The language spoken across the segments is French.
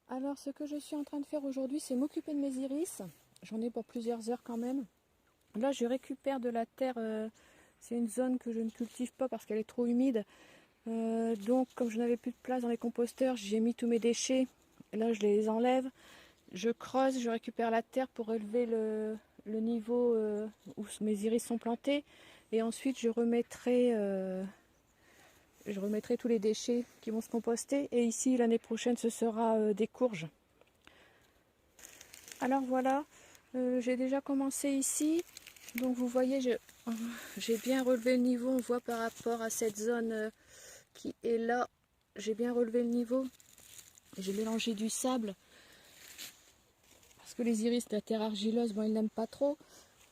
Alors ce que je suis en train de faire aujourd'hui, c'est m'occuper de mes iris. J'en ai pour plusieurs heures quand même. Là je récupère de la terre, c'est une zone que je ne cultive pas parce qu'elle est trop humide. Donc comme je n'avais plus de place dans les composteurs, j'ai mis tous mes déchets. Là je les enlève, je creuse, je récupère la terre pour relever le niveau où mes iris sont plantés. Et ensuite je remettrai tous les déchets qui vont se composter. Et ici l'année prochaine ce sera des courges. Alors voilà, j'ai déjà commencé ici. Donc vous voyez, j'ai bien relevé le niveau. On voit par rapport à cette zone qui est là, j'ai bien relevé le niveau. J'ai mélangé du sable parce que les iris de la terre argileuse, bon, ils n'aiment pas trop.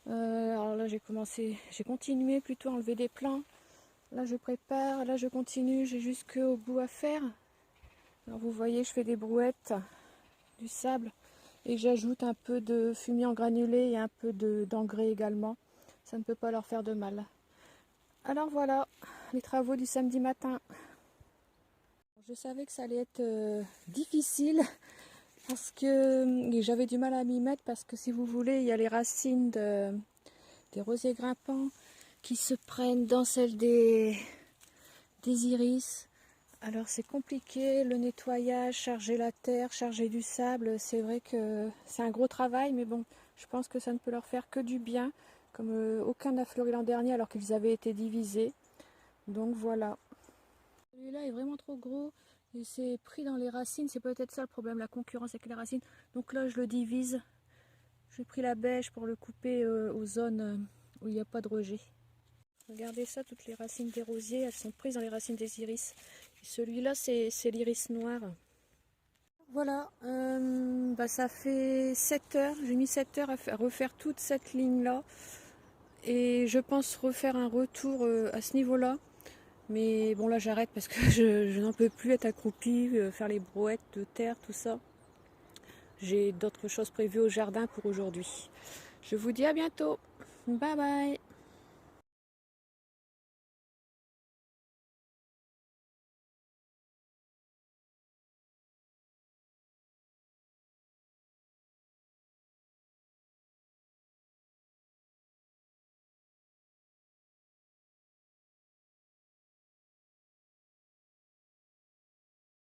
Alors là, j'ai continué plutôt à enlever des plants. Là, je prépare, là, je continue, j'ai jusqu'au bout à faire. Alors vous voyez, je fais des brouettes, du sable, et j'ajoute un peu de fumier en granulé et un peu d'engrais également. Ça ne peut pas leur faire de mal. Alors voilà, les travaux du samedi matin. Je savais que ça allait être difficile parce que j'avais du mal à m'y mettre parce que si vous voulez, il y a les racines des rosiers grimpants qui se prennent dans celles des iris. Alors c'est compliqué, le nettoyage, charger la terre, charger du sable, c'est vrai que c'est un gros travail, mais bon, je pense que ça ne peut leur faire que du bien, comme aucun n'a fleuri l'an dernier alors qu'ils avaient été divisés. Donc voilà. Celui-là est vraiment trop gros et c'est pris dans les racines, c'est peut-être ça le problème, la concurrence avec les racines. Donc là je le divise, j'ai pris la bêche pour le couper aux zones où il n'y a pas de rejet. Regardez ça, toutes les racines des rosiers, elles sont prises dans les racines des iris. Celui-là, c'est l'iris noir. Voilà, ça fait 7 heures. J'ai mis 7 heures à refaire toute cette ligne-là. Et je pense refaire un retour à ce niveau-là. Mais bon, là, j'arrête parce que je n'en peux plus être accroupie, faire les brouettes de terre, tout ça. J'ai d'autres choses prévues au jardin pour aujourd'hui. Je vous dis à bientôt. Bye bye.